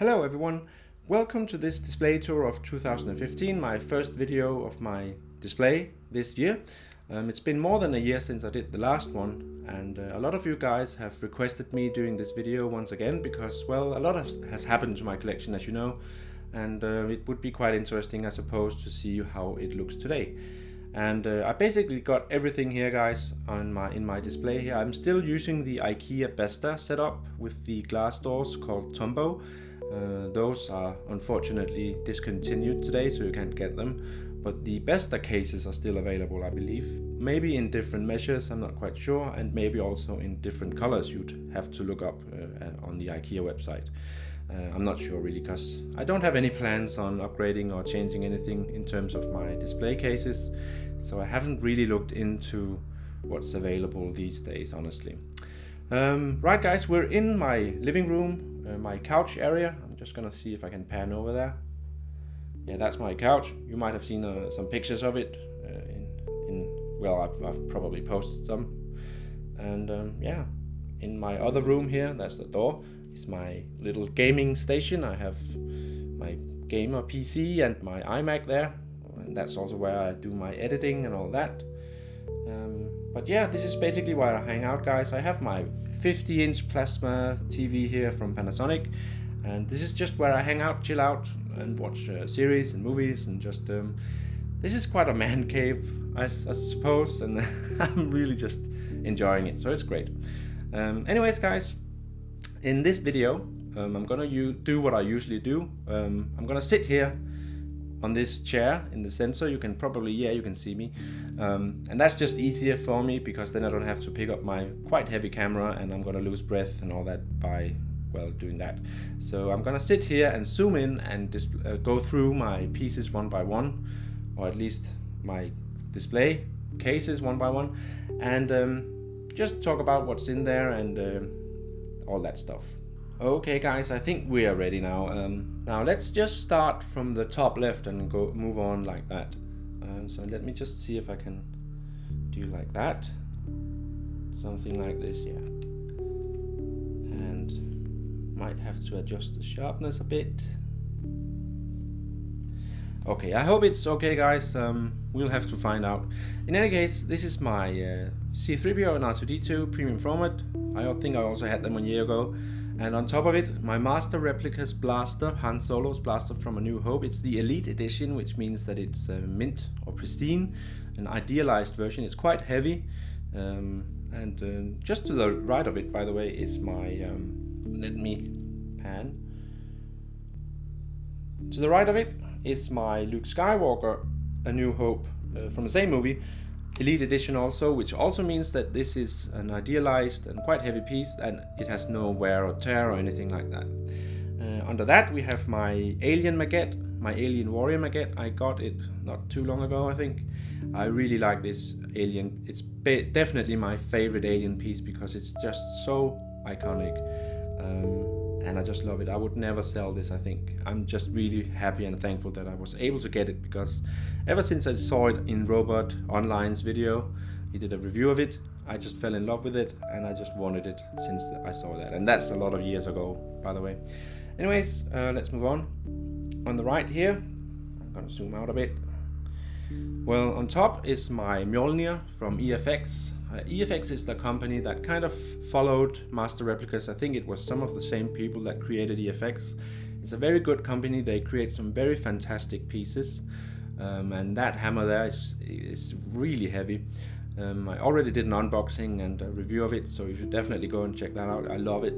Hello everyone, welcome to this display tour of 2015, my first video of my display this year. It's been more than a year since I did the last one, and a lot of you guys have requested me doing this video once again because, well, a lot has happened to my collection, as you know, and it would be quite interesting, I suppose, to see how it looks today. And I basically got everything here, guys, in my display here. I'm still using the IKEA Besta setup with the glass doors called Tombow. Those are unfortunately discontinued today, so you can't get them. But the Besta cases are still available, I believe. Maybe in different measures, I'm not quite sure, and maybe also in different colors you'd have to look up on the IKEA website. I'm not sure really, because I don't have any plans on upgrading or changing anything in terms of my display cases, so I haven't really looked into what's available these days, honestly. Right guys, we're in my living room, my couch area. I'm just gonna see if I can pan over there. Yeah, that's my couch. You might have seen some pictures of it well, I've probably posted some. And yeah, in my other room here, that's the door, is my little gaming station. I have my gamer PC and my iMac there, and that's also where I do my editing and all that. But yeah, this is basically where I hang out, guys. I have my 50-inch plasma TV here from Panasonic, and this is just where I hang out, chill out, and watch series and movies, and just this is quite a man cave, I suppose, and I'm really just enjoying it, so it's great. Anyways, guys, in this video, I'm gonna do what I usually do. I'm gonna sit here on this chair in the center. You can probably, you can see me. And that's just easier for me because then I don't have to pick up my quite heavy camera and I'm gonna lose breath and all that by, well, doing that. So I'm gonna sit here and zoom in and go through my pieces one by one, or at least my display cases one by one, and just talk about what's in there and all that stuff. Okay guys, I think we are ready now. Now let's just start from the top left and move on like that. So let me just see if I can do like that. Something like this, yeah. And might have to adjust the sharpness a bit. Okay, I hope it's okay, guys. We'll have to find out. In any case, this is my C-3PO and R2-D2 premium format. I think I also had them 1 year ago. And on top of it, my Master Replicas blaster, Han Solo's blaster from A New Hope. It's the Elite Edition, which means that it's mint or pristine, an idealized version. It's quite heavy. And just to the right of it, by the way, is my, let me pan. To the right of it is my Luke Skywalker A New Hope from the same movie. Elite Edition also, which also means that this is an idealized and quite heavy piece, and it has no wear or tear or anything like that. Under that we have my Alien Maquette, my Alien Warrior Maquette. I got it not too long ago, I think. I really like this Alien. It's definitely my favorite Alien piece because it's just so iconic. And I just love it. I would never sell this, I think. I'm just really happy and thankful that I was able to get it, because ever since I saw it in Robot Online's video, he did a review of it, I just fell in love with it and I just wanted it since I saw that. And that's a lot of years ago, by the way. Anyways, let's move on. On the right here, I'm gonna zoom out a bit. Well, on top is my Mjolnir from EFX. EFX is the company that kind of followed Master Replicas. I think it was some of the same people that created EFX. It's a very good company. They create some very fantastic pieces. And that hammer there is really heavy. I already did an unboxing and a review of it, so you should definitely go and check that out. I love it.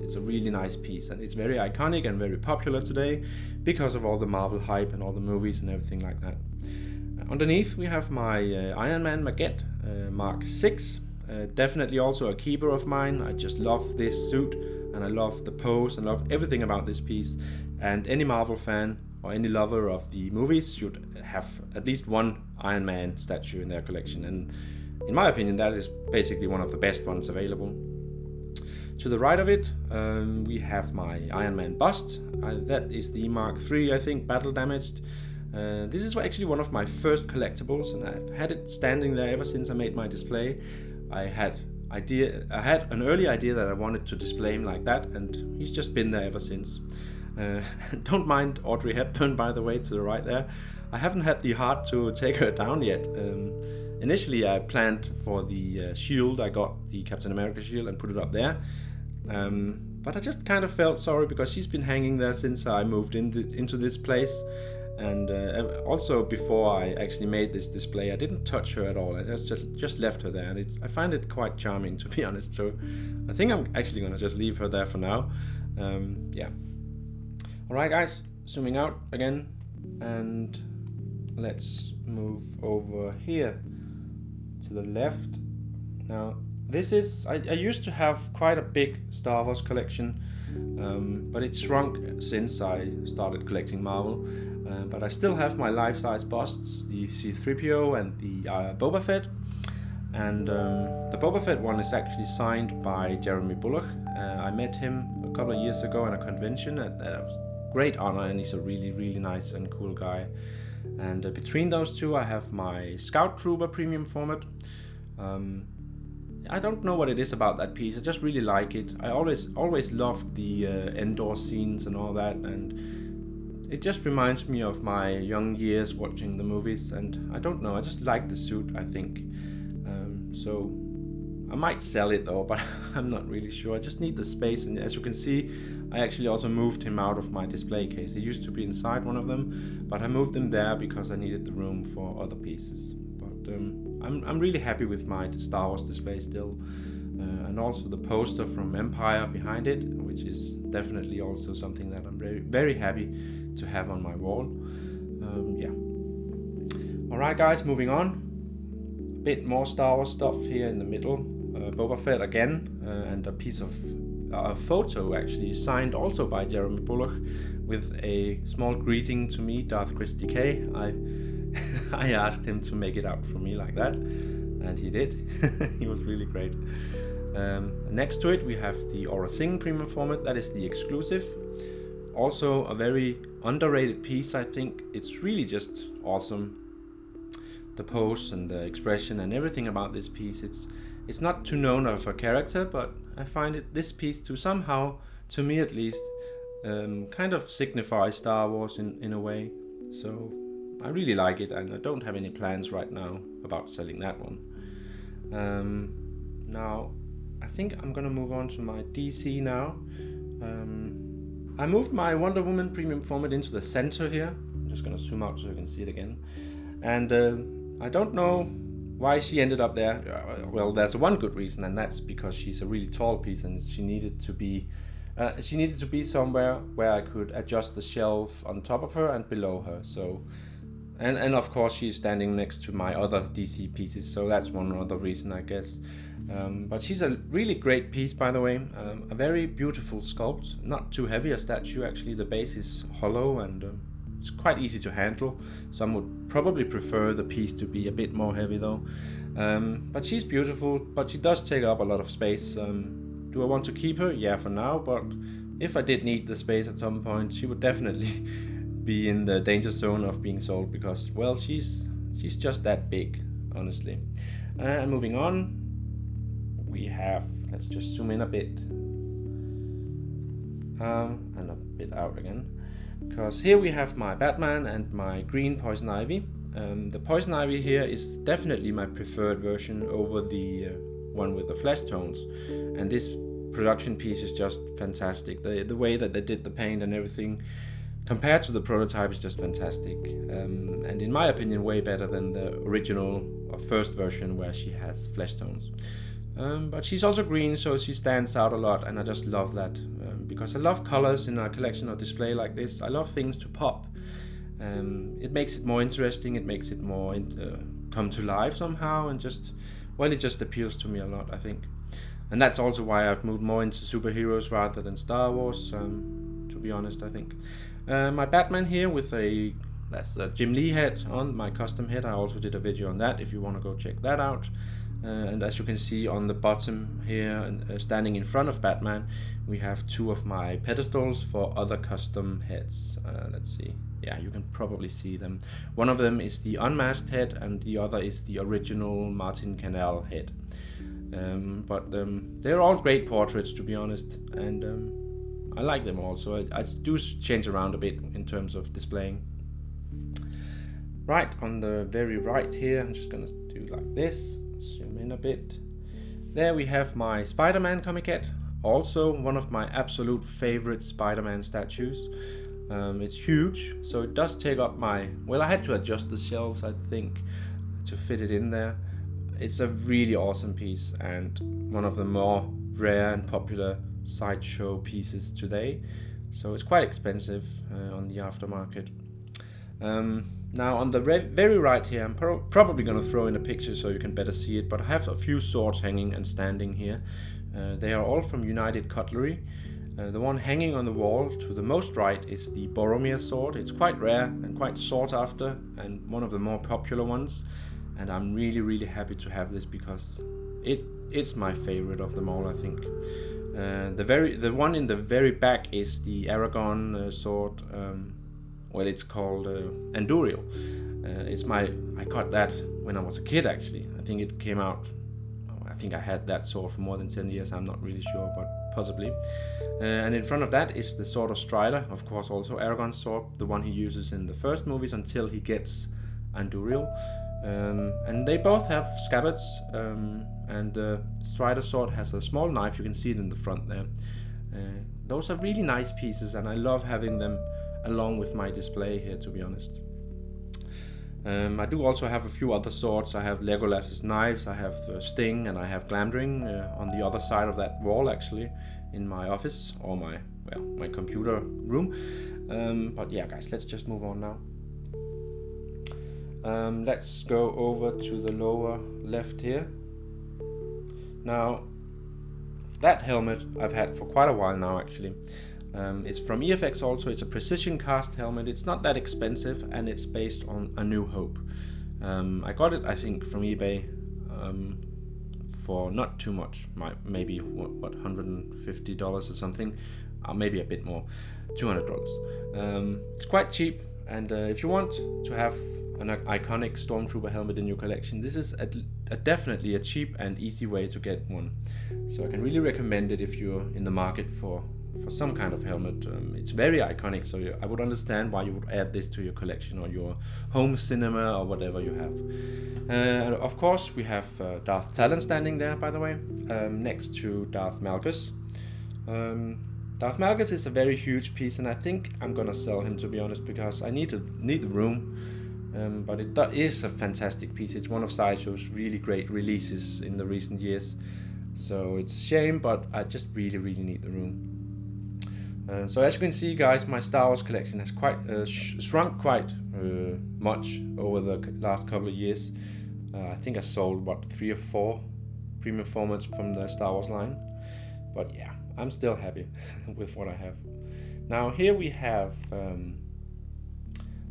It's a really nice piece, and it's very iconic and very popular today because of all the Marvel hype and all the movies and everything like that. Underneath we have my Iron Man Maquette Mark 6. Definitely also a keeper of mine. I just love this suit and I love the pose and love everything about this piece. And any Marvel fan or any lover of the movies should have at least one Iron Man statue in their collection. And in my opinion, that is basically one of the best ones available. To the right of it, we have my Iron Man bust. That is the Mark III, I think, battle damaged. This is actually one of my first collectibles, and I've had it standing there ever since I made my display. I had idea. I had an early idea that I wanted to display him like that, and he's just been there ever since. Don't mind Audrey Hepburn, by the way, to the right there. I haven't had the heart to take her down yet. Initially I planned for the shield. I got the Captain America shield and put it up there. But I just kind of felt sorry because she's been hanging there since I moved into this place. And also before I actually made this display, I didn't touch her at all. I just left her there, and I find it quite charming, to be honest. So I think I'm actually going to just leave her there for now. Yeah. Alright guys, zooming out again, and let's move over here to the left. Now this is, I used to have quite a big Star Wars collection, but it shrunk since I started collecting Marvel. But I still have my life-size busts, the C-3PO and the Boba Fett. And the Boba Fett one is actually signed by Jeremy Bulloch. I met him a couple of years ago in a convention, and that was a great honor, and he's a really, really nice and cool guy. And between those two I have my Scout Trooper premium format. I don't know what it is about that piece, I just really like it. I always loved the Endor scenes and all that, and it just reminds me of my young years watching the movies, and I don't know, I just like the suit, I think. So I might sell it though, but I'm not really sure. I just need the space, and as you can see, I actually also moved him out of my display case. He used to be inside one of them, but I moved him there because I needed the room for other pieces. But I'm really happy with my Star Wars display still, and also the poster from Empire behind it, which is definitely also something that I'm very, very happy to have on my wall. Yeah. Alright guys, moving on. A bit more Star Wars stuff here in the middle. Boba Fett again, and a piece of a photo actually signed also by Jeremy Bulloch with a small greeting to me, DarthChrisDK. I asked him to make it out for me like that, and he did. He was really great. Next to it we have the Aura Singh premium format. That is the exclusive. Also a very underrated piece, I think. It's really just awesome. The pose and the expression and everything about this piece. It's not too known of a character, but I find this piece to somehow, to me at least, kind of signify Star Wars in a way. So I really like it, and I don't have any plans right now about selling that one. Now I think I'm gonna move on to my DC now. I moved my Wonder Woman premium format into the center here. I'm just gonna zoom out so you can see it again. And I don't know why she ended up there. Well, there's one good reason, and that's because she's a really tall piece, and she needed to be somewhere where I could adjust the shelf on top of her and below her. So, and of course she's standing next to my other DC pieces, so that's one other reason, I guess. But she's a really great piece, by the way. A very beautiful sculpt, not too heavy a statue actually. The base is hollow, and it's quite easy to handle. Some would probably prefer the piece to be a bit more heavy though. But she's beautiful, but she does take up a lot of space. Do I want to keep her? Yeah, for now, but if I did need the space at some point, she would definitely be in the danger zone of being sold, because, well, she's just that big, honestly. And moving on, we have, let's just zoom in a bit, and a bit out again, because here we have my Batman and my green Poison Ivy. The Poison Ivy here is definitely my preferred version over the one with the flesh tones, and this production piece is just fantastic. The way that they did the paint and everything compared to the prototype is just fantastic, and in my opinion way better than the original or first version where she has flesh tones. But she's also green, so she stands out a lot, and I just love that, because I love colors in a collection or display like this. I love things to pop. It makes it more interesting, it makes it more come to life somehow, and just, well, it just appeals to me a lot, I think. And that's also why I've moved more into superheroes rather than Star Wars, to be honest, I think. My Batman here with that's the Jim Lee head on my custom head. I also did a video on that if you want to go check that out. And as you can see on the bottom here, standing in front of Batman, we have two of my pedestals for other custom heads. Let's see. Yeah, you can probably see them. One of them is the unmasked head, and the other is the original Martin Canal head. but they're all great portraits, to be honest, and I like them all, so I do change around a bit in terms of displaying. Right, on the very right here, I'm just gonna do like this, zoom in a bit. There we have my Spider-Man comiquette, also one of my absolute favorite Spider-Man statues. It's huge, so it does take up I had to adjust the shelves, I think, to fit it in there. It's a really awesome piece and one of the more rare and popular sideshow pieces today, so it's quite expensive on the aftermarket. Now on the very right here, I'm probably going to throw in a picture so you can better see it, but I have a few swords hanging and standing here. They are all from United Cutlery. The one hanging on the wall to the most right is the Boromir sword. It's quite rare and quite sought after and one of the more popular ones, and I'm really happy to have this because it's my favorite of them all, I think. The one in the very back is the Aragorn sword. It's called Andúril. I got that when I was a kid, actually. I think it came out, I think I had that sword for more than 10 years, I'm not really sure, but possibly. And in front of that is the Sword of Strider, of course also Aragorn's sword, the one he uses in the first movies until he gets Andúril. And they both have scabbards, and the Strider sword has a small knife, you can see it in the front there. Those are really nice pieces and I love having them along with my display here, to be honest. I do also have a few other swords. I have Legolas's knives, I have Sting, and I have Glamdring on the other side of that wall, actually, in my office or my computer room. But yeah, guys, let's just move on now. Let's go over to the lower left here. Now, that helmet I've had for quite a while now, actually. It's from EFX also. It's a precision cast helmet. It's not that expensive and it's based on A New Hope. I got it, I think, from eBay for not too much, maybe $150 or something, maybe a bit more, $200. It's quite cheap, and if you want to have an iconic Stormtrooper helmet in your collection, this is definitely a cheap and easy way to get one. So I can really recommend it if you're in the market for some kind of helmet. It's very iconic, so I would understand why you would add this to your collection or your home cinema or whatever you have. Of course, we have Darth Talon standing there, by the way, next to Darth Malgus. Darth Malgus is a very huge piece, and I think I'm gonna sell him, to be honest, because I need the room. But it is a fantastic piece. It's one of Sideshow's really great releases in the recent years. So it's a shame, but I just really need the room. So as you can see, guys, my Star Wars collection has quite shrunk quite much over the last couple of years. I think I sold 3 or 4 premium formats from the Star Wars line. But yeah, I'm still happy with what I have. Now here we have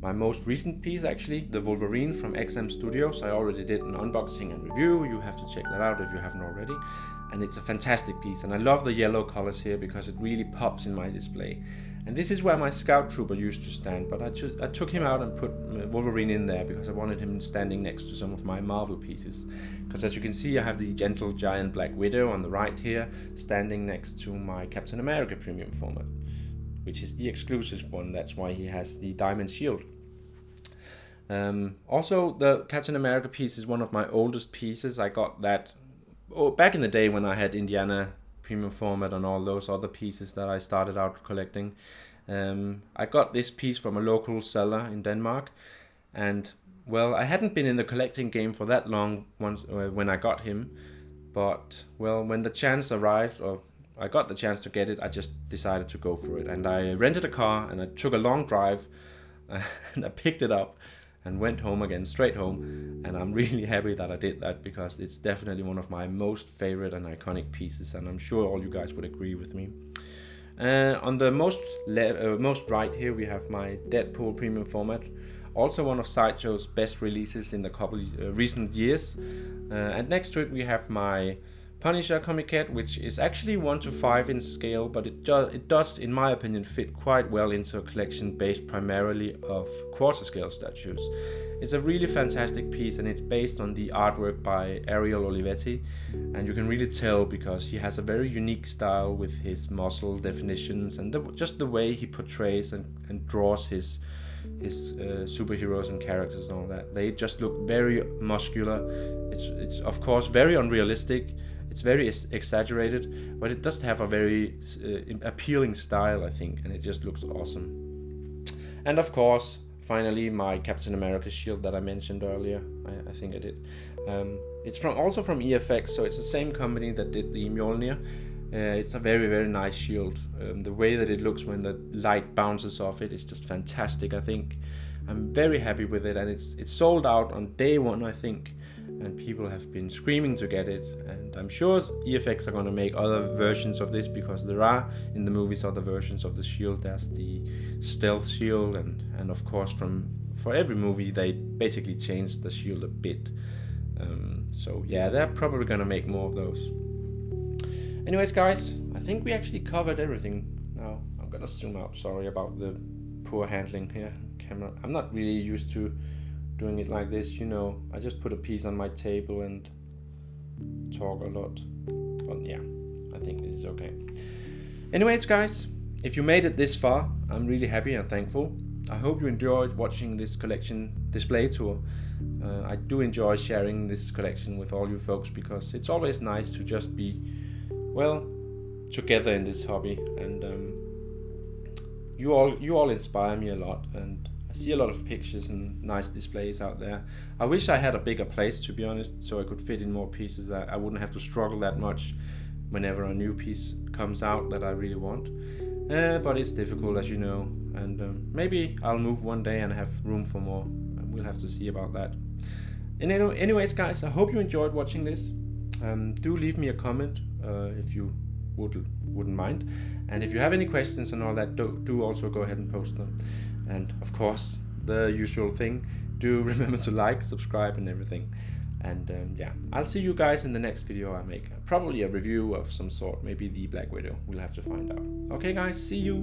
my most recent piece, actually, the Wolverine from XM Studios. I already did an unboxing and review. You have to check that out if you haven't already. And it's a fantastic piece, and I love the yellow colors here because it really pops in my display. And this is where my Scout Trooper used to stand, but I took him out and put Wolverine in there because I wanted him standing next to some of my Marvel pieces. Because as you can see, I have the Gentle Giant Black Widow on the right here, standing next to my Captain America premium format, which is the exclusive one. That's why he has the diamond shield. Also, the Captain America piece is one of my oldest pieces. I got that back in the day when I had Indiana premium format and all those other pieces that I started out collecting. I got this piece from a local seller in Denmark, and well, I hadn't been in the collecting game for that long when I got him, but well, when the chance arrived, or I got the chance to get it, I just decided to go for it, and I rented a car and I took a long drive and I picked it up and went home again, straight home, and I'm really happy that I did that because it's definitely one of my most favorite and iconic pieces, and I'm sure all you guys would agree with me. On the most right here, we have my Deadpool premium format, also one of Sideshow's best releases in the couple recent years, and next to it we have my Punisher comic kit, which is actually 1:5 in scale, but it does, in my opinion, fit quite well into a collection based primarily of quarter scale statues. It's a really fantastic piece, and it's based on the artwork by Ariel Olivetti, and you can really tell because he has a very unique style with his muscle definitions and just the way he portrays and draws his superheroes and characters and all that. They just look very muscular. It's of course very unrealistic. It's very exaggerated, but it does have a very appealing style, I think, and it just looks awesome. And of course, finally, my Captain America shield that I mentioned earlier. I think I did. It's also from EFX, so it's the same company that did the Mjolnir. It's a very, very nice shield. The way that it looks when the light bounces off it is just fantastic, I think. I'm very happy with it, and it's sold out on day one, I think. And people have been screaming to get it, and I'm sure EFX are going to make other versions of this, because there are in the movies other versions of the shield. There's the stealth shield, and of course for every movie they basically changed the shield a bit. So yeah, they're probably going to make more of those. Anyways guys, I think we actually covered everything. Now I'm going to zoom out, sorry about the poor handling here, camera. I'm not really used to doing it like this, you know. I just put a piece on my table and talk a lot, but yeah, I think this is okay. Anyways guys, if you made it this far, I'm really happy and thankful. I hope you enjoyed watching this collection display tour. I do enjoy sharing this collection with all you folks, because it's always nice to just be, well, together in this hobby, and you all inspire me a lot, and see a lot of pictures and nice displays out there. I wish I had a bigger place, to be honest, so I could fit in more pieces. I wouldn't have to struggle that much whenever a new piece comes out that I really want. But it's difficult, as you know, and maybe I'll move one day and have room for more. We'll have to see about that. And anyways guys, I hope you enjoyed watching this. Do leave me a comment if you wouldn't mind, and if you have any questions and all that, do also go ahead and post them. And of course, the usual thing, do remember to like, subscribe and everything. And yeah, I'll see you guys in the next video I make. Probably a review of some sort, maybe the Black Widow. We'll have to find out. Okay guys, see you!